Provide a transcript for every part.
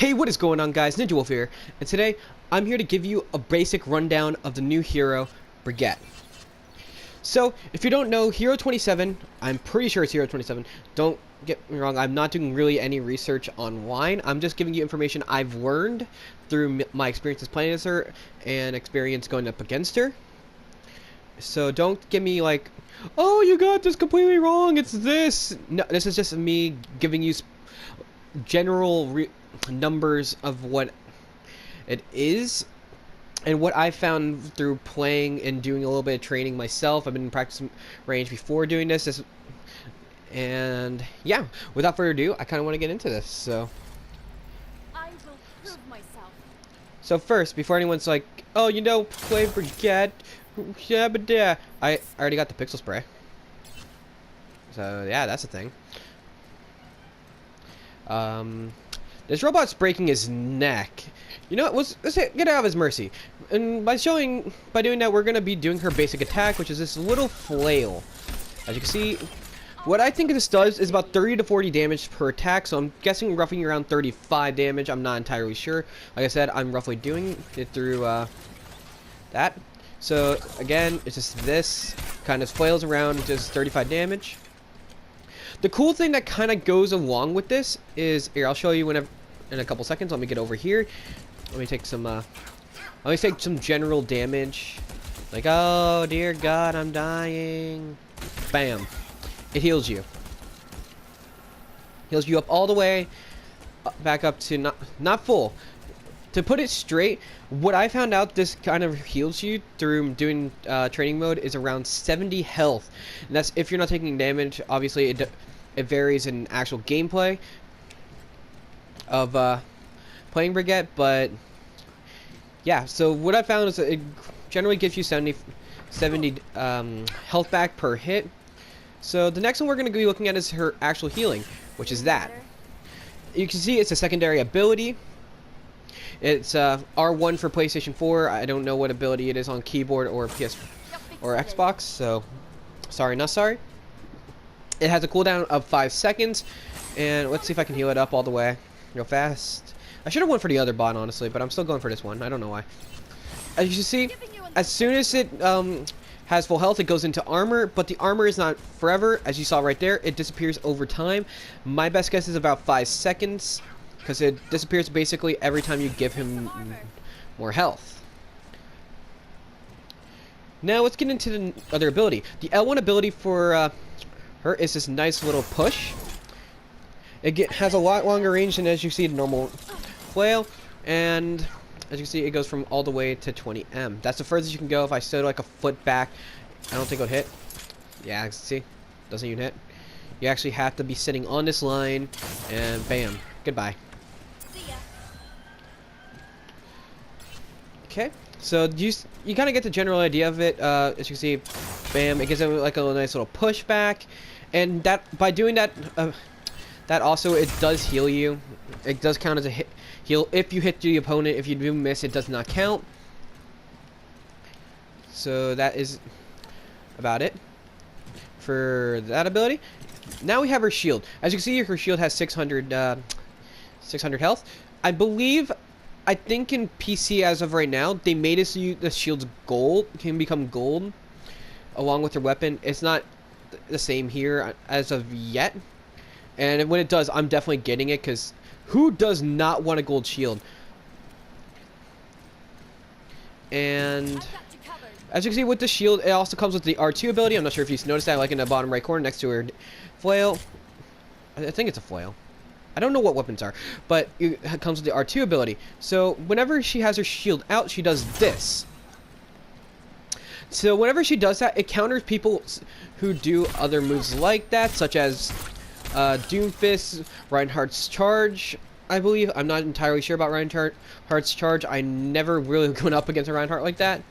Hey, what is going on, guys? Ninja Wolf here, and today I'm here to give you a basic rundown of the new hero, Brigette. So, if you don't know, Hero 27, I'm pretty sure it's Hero 27. Don't get me wrong, I'm not doing really any research online. I'm just giving you information I've learned through my experiences playing as her and experience going up against her. So don't give me like, oh, you got this completely wrong, it's this. No, this is just me giving you general numbers of what it is and what I found through playing and doing a little bit of training myself. I've been in practice range before doing this, and yeah, without further ado, I kind of want to get into this. So I will prove myself. So first, before anyone's like, oh, you know, play Brigette, yeah, but yeah, I already got the pixel spray. So yeah, that's a thing. This robot's breaking his neck. You know what? Let's get out of his mercy. And by doing that, we're gonna be doing her basic attack, which is this little flail. As you can see, what I think this does is about 30 to 40 damage per attack. So I'm guessing roughly around 35 damage. I'm not entirely sure. Like I said, I'm roughly doing it through that. So again, it's just this kind of flails around, just 35 damage. The cool thing that kind of goes along with this is, here, I'll show you whenever in a couple seconds. Let me get over here. Let me take some general damage. Like, oh dear God, I'm dying. Bam. It heals you. Heals you up all the way, back up to not full. To put it straight, what I found out this kind of heals you through doing training mode is around 70 health. And that's if you're not taking damage. Obviously, it varies in actual gameplay of playing Brigette, but yeah. So what I found is that it generally gives you 70 health back per hit. So the next one we're going to be looking at is her actual healing, which is that. You can see it's a secondary ability. It's R1 for PlayStation 4. I don't know what ability it is on keyboard or PS or Xbox, so sorry, not sorry. It has a cooldown of 5 seconds, and let's see if I can heal it up all the way real fast. I should have went for the other bot, honestly, but I'm still going for this one. I don't know why. As you can see, as soon as it has full health, it goes into armor, but the armor is not forever. As you saw right there, it disappears over time. My best guess is about 5 seconds. Because it disappears basically every time you give him more health. Now let's get into the other ability. The L1 ability for her is this nice little push. It has a lot longer range than, as you see, the normal flail. And as you can see, it goes from all the way to 20M. That's the furthest you can go. If I stood like a foot back, I don't think it would hit. Yeah, see? Doesn't even hit. You actually have to be sitting on this line, and bam. Goodbye. Okay, so you kind of get the general idea of it. As you can see, bam, it gives it like a nice little pushback, and that by doing that, that also it does heal you. It does count as a heal if you hit the opponent. If you do miss, it does not count. So that is about it for that ability. Now we have her shield. As you can see, her shield has 600 health. I think in PC as of right now, they made it so the shield's gold can become gold along with your weapon. It's not the same here as of yet. And when it does, I'm definitely getting it, because who does not want a gold shield? And as you can see with the shield, it also comes with the R2 ability. I'm not sure if you've noticed that, like in the bottom right corner next to her flail. I think it's a flail. I don't know what weapons are, but it comes with the R2 ability. So whenever she has her shield out, she does this. So whenever she does that, it counters people who do other moves like that, such as Doomfist, Reinhardt's Charge, I believe. I'm not entirely sure about Reinhardt's Charge. I never really went up against a Reinhardt like that.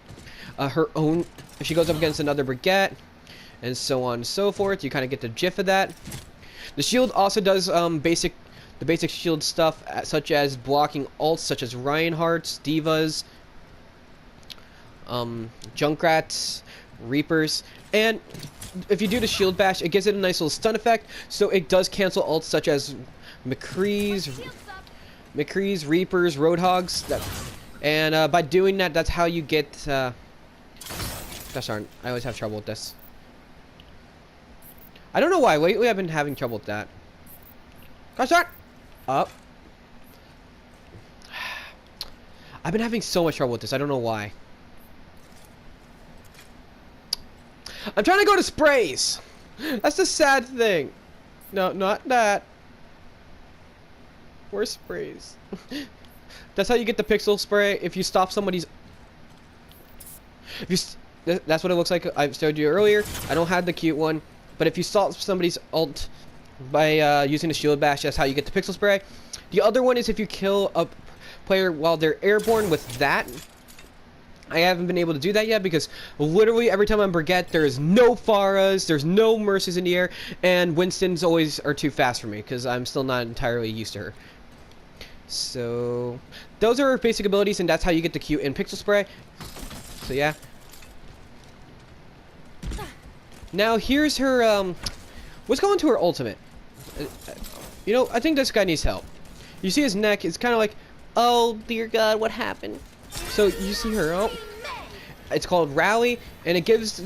Her own, if she goes up against another Brigette, and so on and so forth. You kind of get the gist of that. The shield also does the basic shield stuff, such as blocking ults, such as Reinhardt's, Divas, Junkrats, Reapers, and if you do the shield bash, it gives it a nice little stun effect, so it does cancel ults such as McCree's, McCrees, Reapers, Roadhogs. And by doing that, that's how you get... Gosh darn, I always have trouble with this. I don't know why. Lately, I've been having trouble with that. Gosh darn! Up. I've been having so much trouble with this. I don't know why. I'm trying to go to sprays. That's the sad thing. No, not that. Where's sprays? That's how you get the pixel spray. If you stop somebody's... That's what it looks like. I showed you earlier. I don't have the cute one. But if you stop somebody's ult by using the shield bash, that's how you get the pixel spray. The other one is if you kill a player while they're airborne with that. I haven't been able to do that yet because literally every time I'm Brigette, there's no Pharahs, there's no Mercies in the air, and Winston's always are too fast for me because I'm still not entirely used to her. So, those are her basic abilities, and that's how you get the Q in Pixel Spray. So yeah. Now here's her, let's go into her ultimate. You know, I think this guy needs help. You see his neck, it's kind of like, oh dear God, what happened? So you see her, oh, it's called Rally, and it gives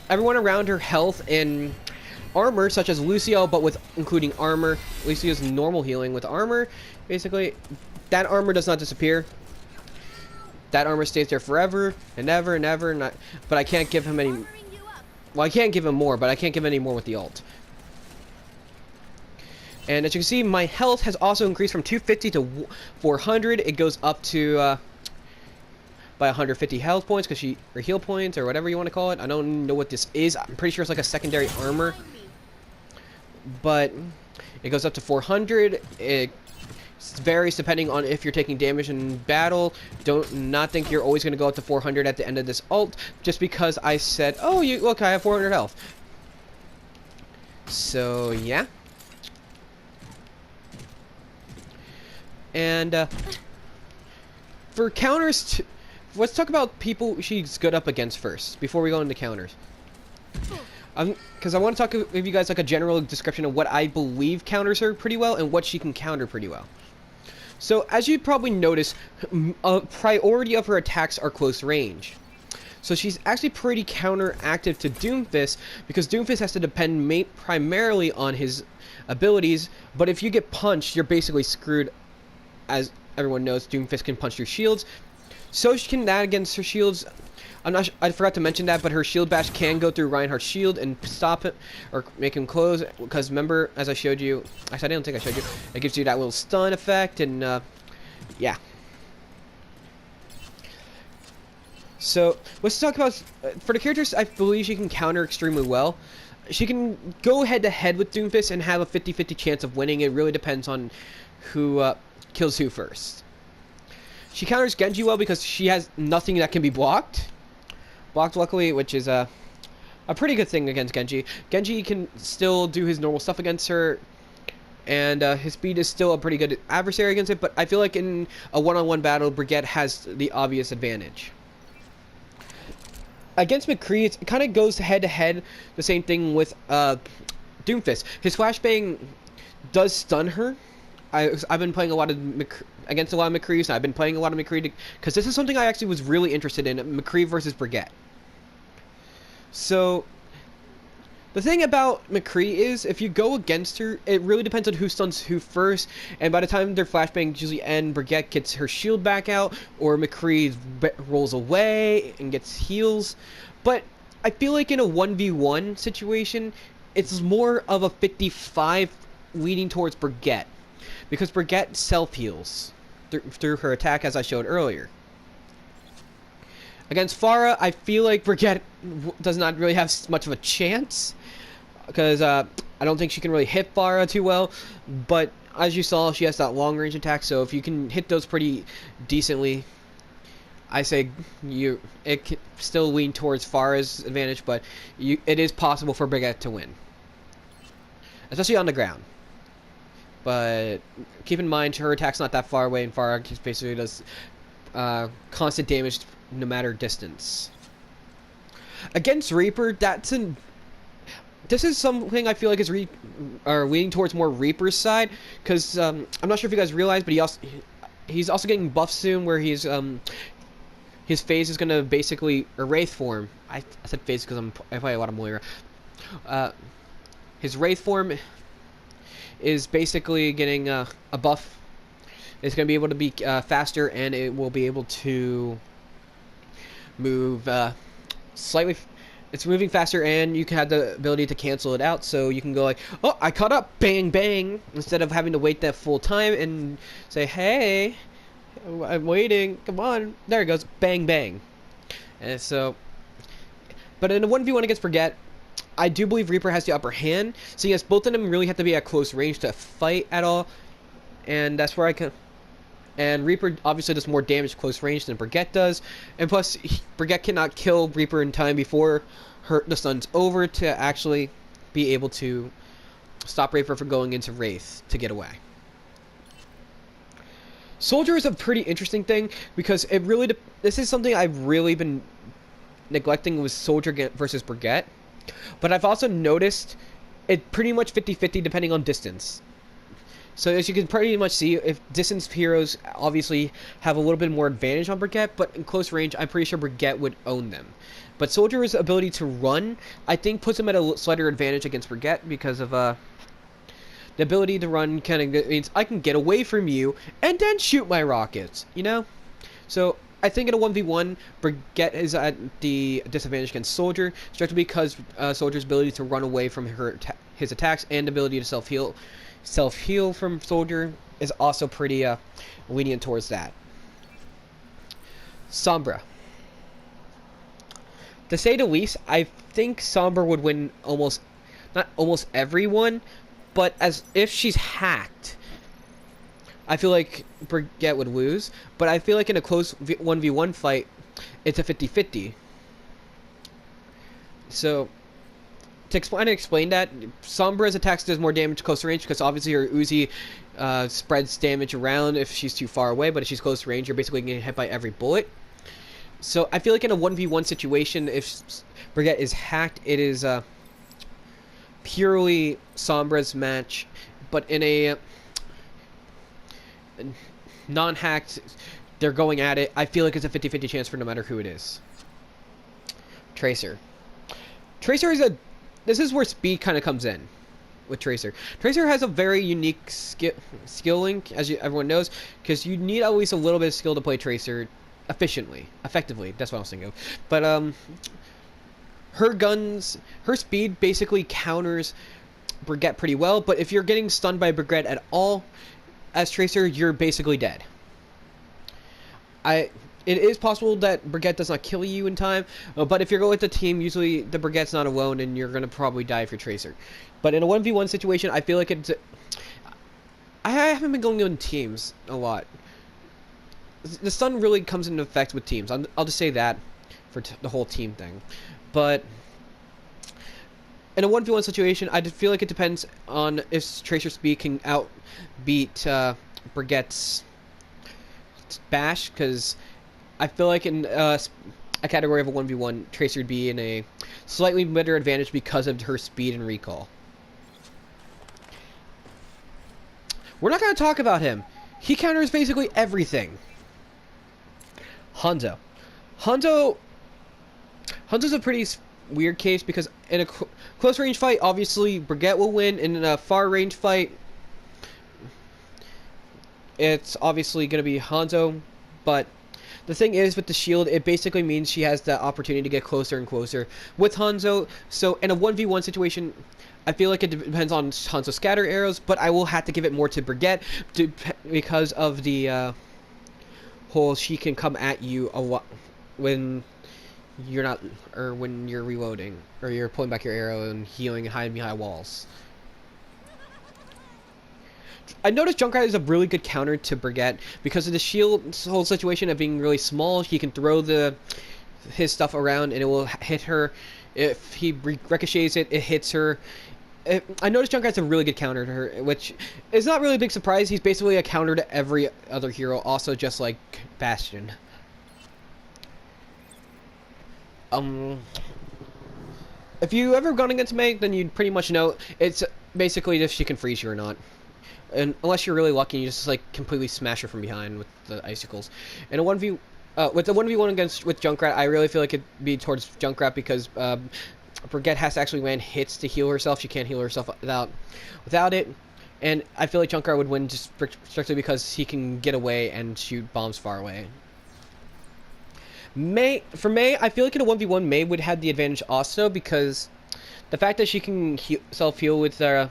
everyone around her health and armor, such as Lucio, but with including armor. Lucio's normal healing with armor. Basically, that armor does not disappear. That armor stays there forever and ever and ever. But I can't give him any. Well, I can't give him more, but I can't give any more with the ult. And as you can see, my health has also increased from 250 to 400. It goes up to by 150 health points, or heal points, or whatever you want to call it. I don't know what this is. I'm pretty sure it's like a secondary armor. But it goes up to 400. It varies depending on if you're taking damage in battle. Don't not think you're always going to go up to 400 at the end of this ult, just because I said, oh, look, I have 400 health. So, yeah. And for counters, let's talk about people she's good up against first, before we go into counters. Because I want to talk with you guys like a general description of what I believe counters her pretty well and what she can counter pretty well. So, as you probably notice, a priority of her attacks are close range. So she's actually pretty counteractive to Doomfist, because Doomfist has to depend primarily on his abilities, but if you get punched, you're basically screwed. As everyone knows, Doomfist can punch through shields. So she can that against her shields. I forgot to mention that, but her shield bash can go through Reinhardt's shield and stop it, or make him close, because remember, as I showed you, actually I don't think I showed you, it gives you that little stun effect, and yeah. So, let's talk about, for the characters I believe she can counter extremely well. She can go head to head with Doomfist and have a 50-50 chance of winning. It really depends on who kills who first. She counters Genji well because she has nothing that can be blocked. Blocked, luckily, which is a pretty good thing against Genji. Genji can still do his normal stuff against her, and his speed is still a pretty good adversary against it, but I feel like in a one-on-one battle, Brigette has the obvious advantage. Against McCree, it kind of goes head-to-head, the same thing with Doomfist. His flashbang does stun her. I've been playing a lot of against a lot of McCree's, and I've been playing a lot of McCree because this is something I actually was really interested in, McCree versus Brigette. So, the thing about McCree is, if you go against her, it really depends on who stuns who first, and by the time their flashbangs usually end, Brigette gets her shield back out, or McCree rolls away and gets heals. But I feel like in a 1v1 situation, it's more of a 55 leaning towards Brigette, because Brigette self-heals through her attack, as I showed earlier. Against Pharah, I feel like Brigette does not really have much of a chance, because I don't think she can really hit Pharah too well, but as you saw, she has that long-range attack, so if you can hit those pretty decently, I say it can still lean towards Pharah's advantage, but it is possible for Brigette to win, especially on the ground. But keep in mind, her attack's not that far away, and Pharah just basically does constant damage no matter distance. Against Reaper, this is something I feel like is leaning towards more Reaper's side, because I'm not sure if you guys realize, but he's also getting buffed soon, where his phase is gonna basically Wraith form. I said phase because I play a lot of Moira. His Wraith form is basically getting a buff. It's gonna be able to be faster, and it will be able to move slightly. It's moving faster, and you can have the ability to cancel it out, so you can go like, oh, I caught up, bang, bang, instead of having to wait that full time and say, hey, I'm waiting, come on. There it goes, bang, bang. And so, but in a 1v1 against Brigette, I do believe Reaper has the upper hand, so yes, both of them really have to be at close range to fight at all, and that's where I can... And Reaper obviously does more damage close range than Brigette does. And plus, Brigette cannot kill Reaper in time before the stun's over to actually be able to stop Reaper from going into Wraith to get away. Soldier is a pretty interesting thing because it really... This is something I've really been neglecting with Soldier versus Brigette. But I've also noticed it pretty much 50-50 depending on distance. So as you can pretty much see, if distance heroes obviously have a little bit more advantage on Brigette, but in close range, I'm pretty sure Brigette would own them. But Soldier's ability to run, I think, puts him at a slighter advantage against Brigette because of the ability to run kind of means I can get away from you and then shoot my rockets, you know? So I think in a 1v1, Brigette is at the disadvantage against Soldier, strictly because Soldier's ability to run away from his attacks and ability to self-heal from Soldier is also pretty lenient towards that. Sombra. To say the least, I think Sombra would win not almost everyone, but as if she's hacked, I feel like Brigette would lose. But I feel like in a close 1v1 fight, it's a 50-50. So to explain that, Sombra's attacks does more damage close range because obviously her Uzi spreads damage around if she's too far away, but if she's close range, you're basically getting hit by every bullet. So I feel like in a 1v1 situation, if Brigette is hacked, it is purely Sombra's match, but in a non-hacked, they're going at it. I feel like it's a 50-50 chance for no matter who it is. Tracer. Tracer is this is where speed kind of comes in with Tracer. Tracer has a very unique skill link, as everyone knows, because you need at least a little bit of skill to play Tracer effectively. That's what I was thinking of. But her speed basically counters Brigette pretty well. But if you're getting stunned by Brigette at all as Tracer, you're basically dead. It is possible that Brigette does not kill you in time, but if you're going with the team, usually the Brigette's not alone, and you're going to probably die if you're Tracer. But in a 1v1 situation, I feel like it's... I haven't been going on teams a lot. The stun really comes into effect with teams. I'll just say that for the whole team thing. But in a 1v1 situation, I feel like it depends on if Tracer speed can outbeat Brigette's bash, because I feel like in a category of a 1v1, Tracer would be in a slightly better advantage because of her speed and recall. We're not going to talk about him. He counters basically everything. Hanzo. Hanzo's a pretty weird case because in a close range fight, obviously Brigette will win. In a far range fight, it's obviously going to be Hanzo, but the thing is, with the shield, it basically means she has the opportunity to get closer and closer with Hanzo. So in a 1v1 situation, I feel like it depends on Hanzo's scatter arrows, but I will have to give it more to Brigette because of the whole she can come at you a lot when you're not, or when you're reloading, or you're pulling back your arrow and healing and hiding behind walls. I noticed Junkrat is a really good counter to Brigette because of the shield whole situation of being really small. He can throw his stuff around and it will hit her. If he ricochets it, it hits her. I noticed Junkrat's a really good counter to her, which is not really a big surprise. He's basically a counter to every other hero, also just like Bastion. if you ever gone against May, then you'd pretty much know it's basically if she can freeze you or not. And unless you're really lucky, you just like completely smash her from behind with the icicles. And a 1v with the 1v1 against with Junkrat, I really feel like it'd be towards Junkrat because Brigette has to actually land hits to heal herself. She can't heal herself without it. And I feel like Junkrat would win just strictly because he can get away and shoot bombs far away. For May, I feel like in a 1v1, May would have the advantage also because the fact that she can self-heal with her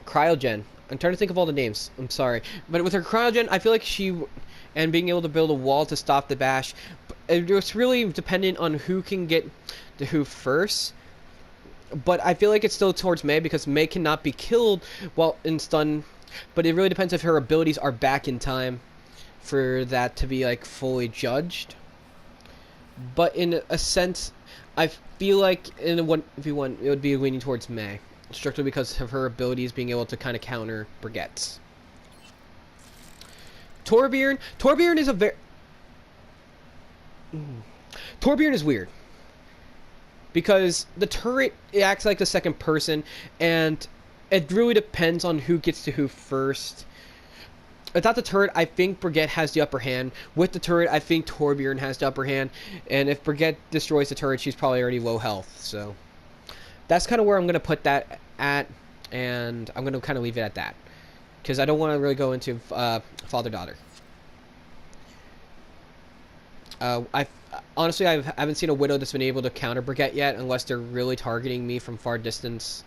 cryogen. I'm trying to think of all the names. I'm sorry. But with her cryogen, I feel like and being able to build a wall to stop the bash, it's really dependent on who can get to who first. But I feel like it's still towards May because May cannot be killed while in stun. But it really depends if her abilities are back in time for that to be like fully judged. But in a sense, I feel like in a 1v1 it would be leaning towards May, strictly because of her abilities being able to kind of counter Brigette's. Torbjorn is a very Torbjorn is weird because the turret, it acts like the second person, and it really depends on who gets to who first. Without the turret, I think Brigette has the upper hand. With the turret, I think Torbjorn has the upper hand. And if Brigette destroys the turret, she's probably already low health. So that's kind of where I'm going to put that at. And I'm going to kind of leave it at that. Because I don't want to really go into father-daughter. Honestly, I haven't seen a Widow that's been able to counter Brigette yet. Unless they're really targeting me from far distance.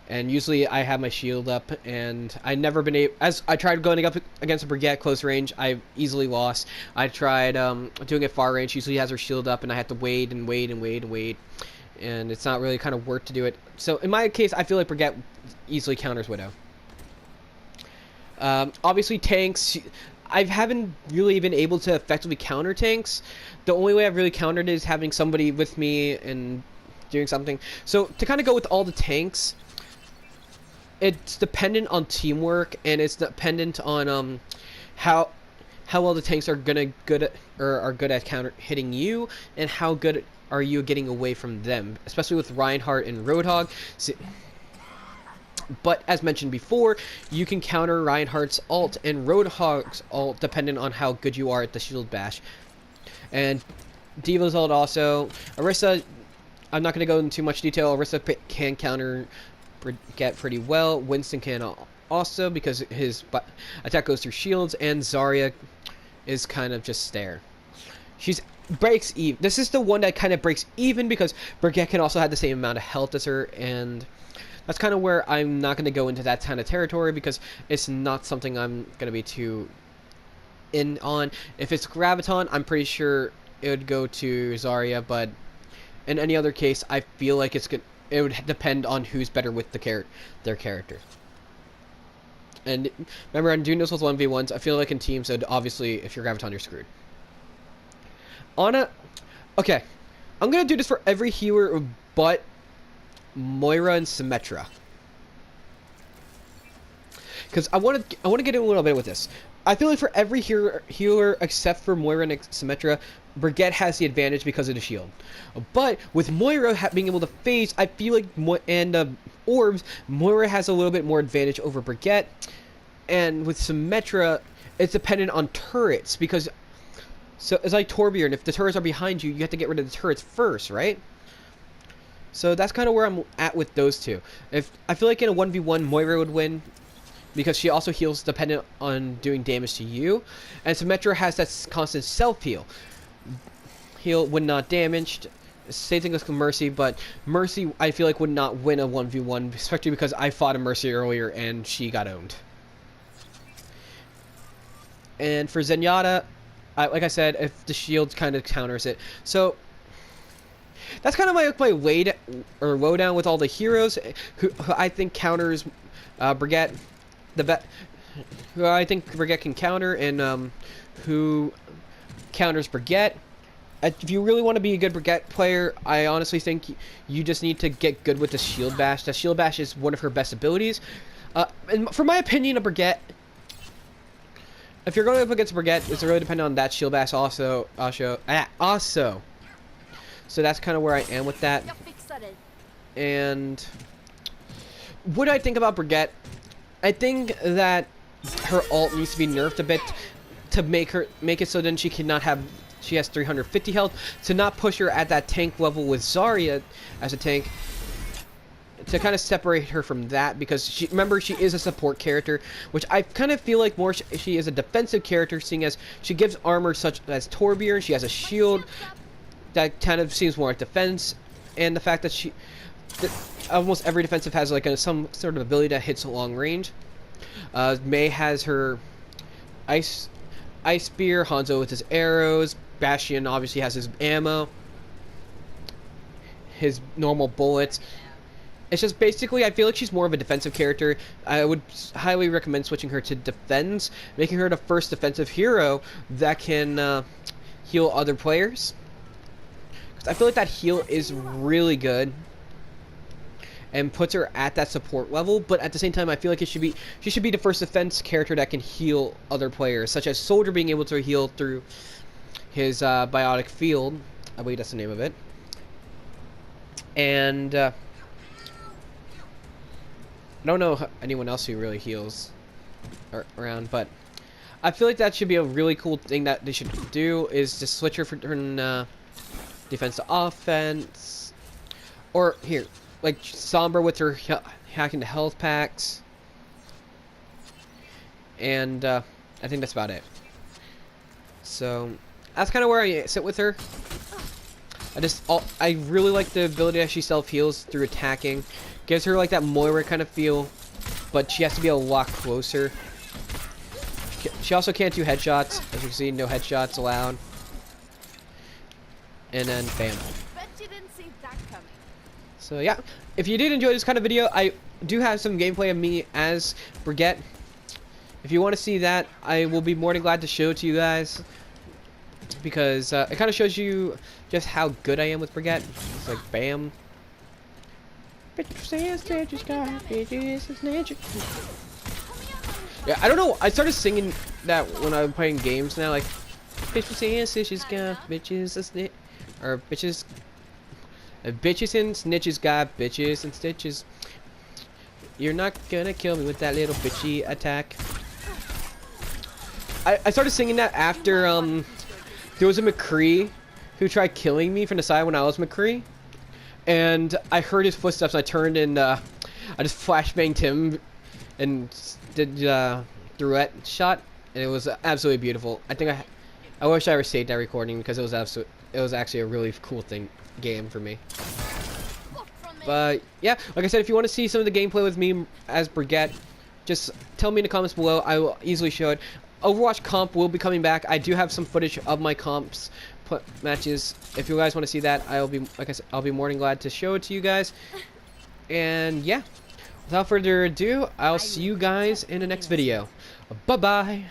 And usually I have my shield up, and I've never been able. As I tried going up against a Brigette close range, I easily lost. I tried doing it far range. Usually has her shield up, and I have to wait and wait and wait and wait, and it's not really kind of worth to do it. So in my case, I feel like Brigette easily counters Widow. Obviously tanks. I haven't really been able to effectively counter tanks. The only way I've really countered is having somebody with me and doing something. So to kind of go with all the tanks. It's dependent on teamwork, and it's dependent on how well the tanks are good at counter hitting you, and how good are you getting away from them, especially with Reinhardt and Roadhog. But as mentioned before, you can counter Reinhardt's ult and Roadhog's ult depending on how good you are at the shield bash. And Diva's ult also. Orisa, I'm not going to go into too much detail. Orisa can counter Brigette pretty well. Winston can also because his attack goes through shields, and Zarya is kind of just there. She's breaks even. This is the one that kind of breaks even because Brigette can also have the same amount of health as her, and that's kind of where I'm not going to go into that kind of territory because it's not something I'm going to be too in on. If it's Graviton, I'm pretty sure it would go to Zarya, but in any other case, I feel like it's good. It would depend on who's better with their character. And remember, I'm doing this with 1v1s. I feel like in teams, obviously, if you're Graviton, you're screwed. Okay, I'm gonna do this for every healer but Moira and Symmetra, because I want to get in a little bit with this. I feel like for every healer except for Moira and Symmetra, Brigette has the advantage because of the shield. But with Moira being able to phase, I feel like Orbs, Moira has a little bit more advantage over Brigette. And with Symmetra, it's dependent on turrets because so it's like Torbjorn. If the turrets are behind you, you have to get rid of the turrets first, right? So that's kind of where I'm at with those two. If I feel like in a 1v1, Moira would win because she also heals dependent on doing damage to you, and Symmetra has that constant self-heal. Heal when not damaged. Same thing with Mercy, but Mercy I feel like would not win a 1v1, especially because I fought a Mercy earlier and she got owned. And for Zenyatta, like I said, if the shield kind of counters it. So that's kind of my lowdown with all the heroes who I think counters Brigette. Who I think Brigette can counter, and who counters Brigette. If you really want to be a good Brigette player, I honestly think you just need to get good with the shield bash. The shield bash is one of her best abilities. And for my opinion of Brigette, if you're going up against Brigette, it's really dependent on that shield bash also. So that's kind of where I am with that. And what do I think about Brigette? I think that her ult needs to be nerfed a bit to make it so then she has 350 health, to not push her at that tank level with Zarya as a tank, to kind of separate her from that, because remember, she is a support character, which I kind of feel like more she is a defensive character, seeing as she gives armor such as Torbjorn. She has a shield that kind of seems more like defense, and the fact that almost every defensive has like some sort of ability that hits a long range. Mei has her ice spear, Hanzo with his arrows, Bastion obviously has his ammo, his normal bullets. It's just basically, I feel like she's more of a defensive character. I would highly recommend switching her to defense, making her the first defensive hero that can heal other players. 'Cause I feel like that heal is really good and puts her at that support level, but at the same time, I feel like she should be the first defense character that can heal other players, such as Soldier being able to heal through his biotic field. I believe that's the name of it. And I don't know anyone else who really heals around, but I feel like that should be a really cool thing that they should do, is just switch her from defense to offense. Or here, like Sombra with her hacking the health packs. And I think that's about it. So that's kind of where I sit with her. I really like the ability that she self-heals through attacking. Gives her like that Moira kind of feel, but she has to be a lot closer. She also can't do headshots. As you can see, no headshots allowed. And then bam. Bet you didn't see that coming. So yeah, if you did enjoy this kind of video, I do have some gameplay of me as Brigette. If you want to see that, I will be more than glad to show it to you guys, because it kind of shows you just how good I am with Brigette. It's like bam. Yeah, I don't know. I started singing that when I'm playing games now, like bitches and snitches got bitches and snitches, or bitches and snitches got bitches and stitches. You're not gonna kill me with that little bitchy attack. I started singing that after there was a McCree who tried killing me from the side when I was McCree. And I heard his footsteps, and I turned and I just flashbanged him and did Brigette shot, and it was absolutely beautiful. I wish I ever saved that recording, because it was actually a really cool game for me. But yeah, like I said, if you want to see some of the gameplay with me as Brigette, just tell me in the comments below. I will easily show it. Overwatch comp will be coming back. I do have some footage of my comps matches. If you guys want to see that, I'll be, like I said, I'll be more than glad to show it to you guys. And yeah, without further ado, I'll see you guys in the next video. Bye bye.